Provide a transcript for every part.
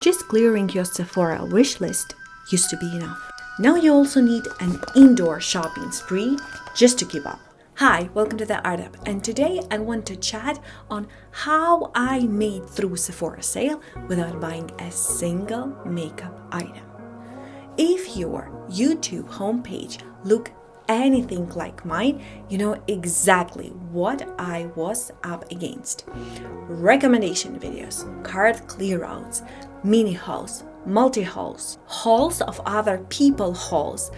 Just clearing your Sephora wish list used to be enough. Now you also need an indoor shopping spree just to keep up. Hi, welcome to the Art App, and today I want to chat on how I made through Sephora sale without buying a single makeup item. If your YouTube homepage look anything like mine, you know exactly what I was up against. Recommendation videos, cart clear outs, mini hauls, multi hauls, hauls of other people hauls.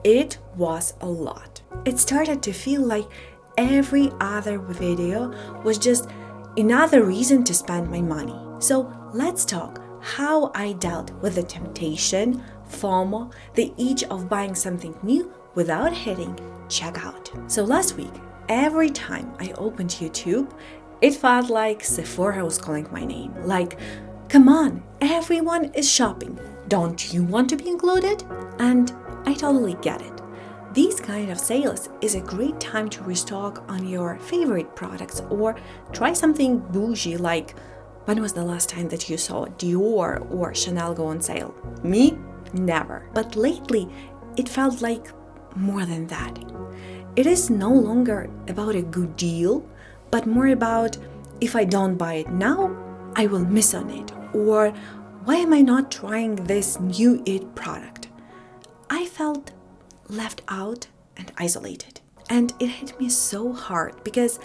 It was a lot. It started to feel like every other video was just another reason to spend my money. So let's talk how I dealt with the temptation, FOMO, the itch of buying something new without hitting checkout. So last week, every time I opened YouTube, it felt like Sephora was calling my name. Like, come on, everyone is shopping. Don't you want to be included? And I totally get it. These kind of sales is a great time to restock on your favorite products or try something bougie like, when was the last time that you saw Dior or Chanel go on sale? Me? Never. But lately, it felt like more than that. It is no longer about a good deal, but more about if I don't buy it now, I will miss on it. Or why am I not trying this new it product? I felt left out and isolated. And it hit me so hard because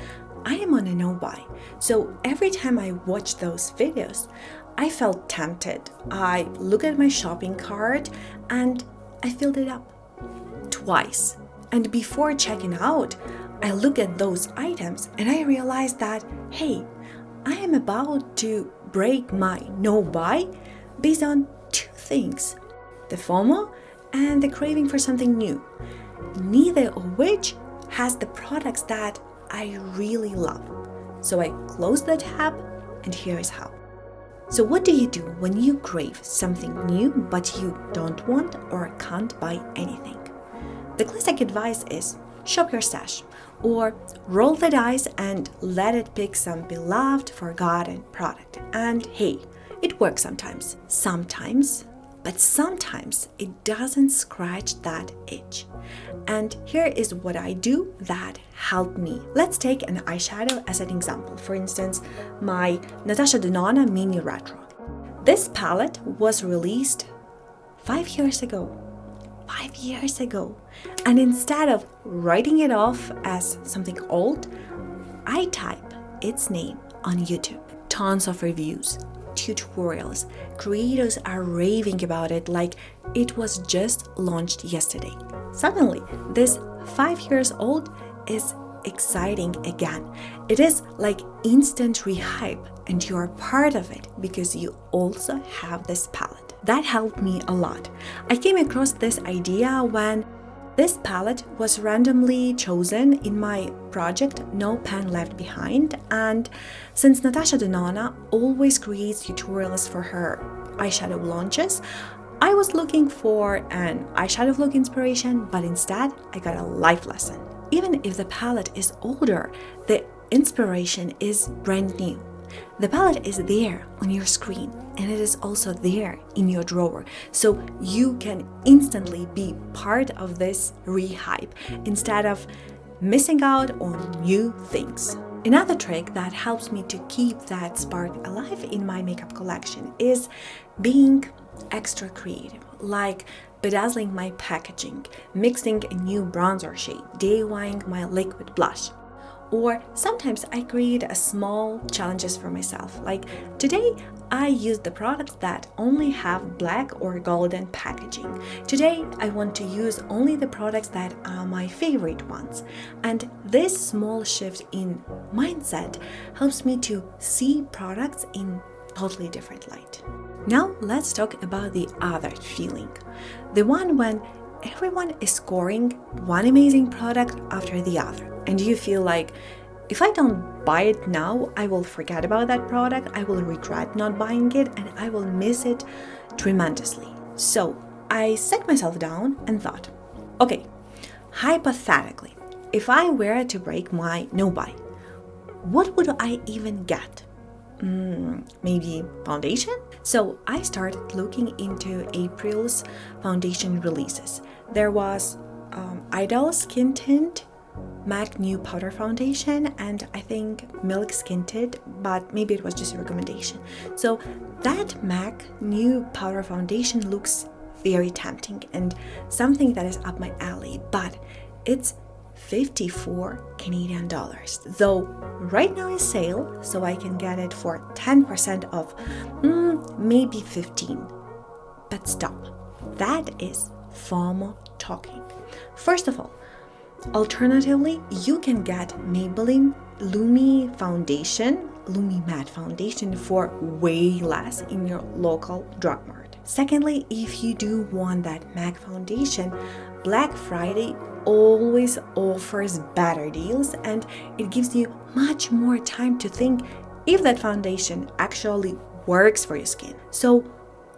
I am on a no-buy. So every time I watch those videos, I felt tempted. I look at my shopping cart and I filled it up twice. And before checking out, I look at those items and I realize that, hey, I am about to break my no-buy based on two things: the FOMO and the craving for something new, neither of which has the products that I really love. So I close the tab, and here is how. So what do you do when you crave something new but you don't want or can't buy anything? The classic advice is shop your stash, or roll the dice and let it pick some beloved, forgotten product. And hey, it works sometimes. But sometimes it doesn't scratch that itch. And here is what I do that helped me. Let's take an eyeshadow as an example. For instance, my Natasha Denona Mini Retro. This palette was released 5 years ago. 5 years ago. And instead of writing it off as something old, I type its name on YouTube. Tons of reviews, tutorials, creators are raving about it like it was just launched yesterday. Suddenly, this 5 years old is exciting again. It is like instant rehype, and you are part of it because you also have this palette. That helped me a lot. I came across this idea when this palette was randomly chosen in my project No Pen Left Behind, and since Natasha Denona always creates tutorials for her eyeshadow launches, I was looking for an eyeshadow look inspiration, but instead I got a life lesson. Even if the palette is older, the inspiration is brand new. The palette is there on your screen, and it is also there in your drawer, so you can instantly be part of this rehype instead of missing out on new things. Another trick that helps me to keep that spark alive in my makeup collection is being extra creative, like bedazzling my packaging, mixing a new bronzer shade, DIYing my liquid blush. Or sometimes I create a small challenges for myself. Like today, I use the products that only have black or golden packaging. Today, I want to use only the products that are my favorite ones. And this small shift in mindset helps me to see products in totally different light. Now, let's talk about the other feeling. The one when everyone is scoring one amazing product after the other. And you feel like, if I don't buy it now, I will forget about that product, I will regret not buying it, and I will miss it tremendously. So I sat myself down and thought, okay, hypothetically, if I were to break my no-buy, what would I even get? maybe foundation? So I started looking into April's foundation releases. There was Idol Skin Tint, MAC New Powder Foundation, and I think Milk Skin Tint, but maybe it was just a recommendation. So that MAC New Powder Foundation looks very tempting and something that is up my alley, but it's 54 Canadian dollars, though right now is sale, so I can get it for 10% off, maybe 15. But stop, that is FOMO talking. First of all, alternatively, you can get Maybelline Lumi Matte Foundation for way less in your local drug mart. Secondly, if you do want that MAC foundation, Black Friday always offers better deals, and it gives you much more time to think if that foundation actually works for your skin. So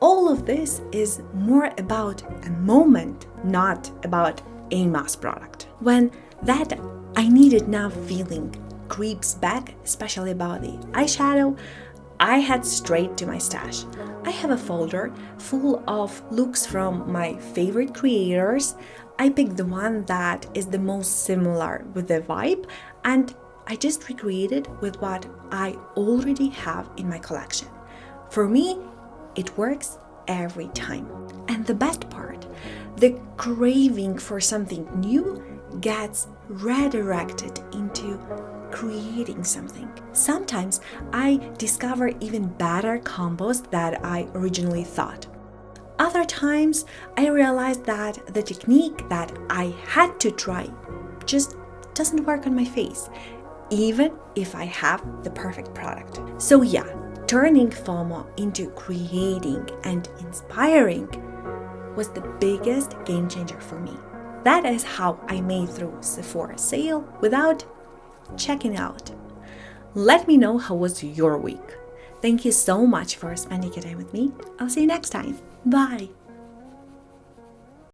all of this is more about a moment, not about a mass product. When that I need it now feeling creeps back, especially about the eyeshadow, I head straight to my stash. I have a folder full of looks from my favorite creators. I picked the one that is the most similar with the vibe, and I just recreated with what I already have in my collection. For me, it works every time. And the best part, the craving for something new gets redirected into creating something. Sometimes I discover even better combos that I originally thought. Other times I realize that the technique that I had to try just doesn't work on my face, even if I have the perfect product. So yeah, turning FOMO into creating and inspiring was the biggest game changer for me. That is how I made through Sephora sale without checking out. Let me know how was your week. Thank you so much for spending your time with me. I'll see you next time. Bye.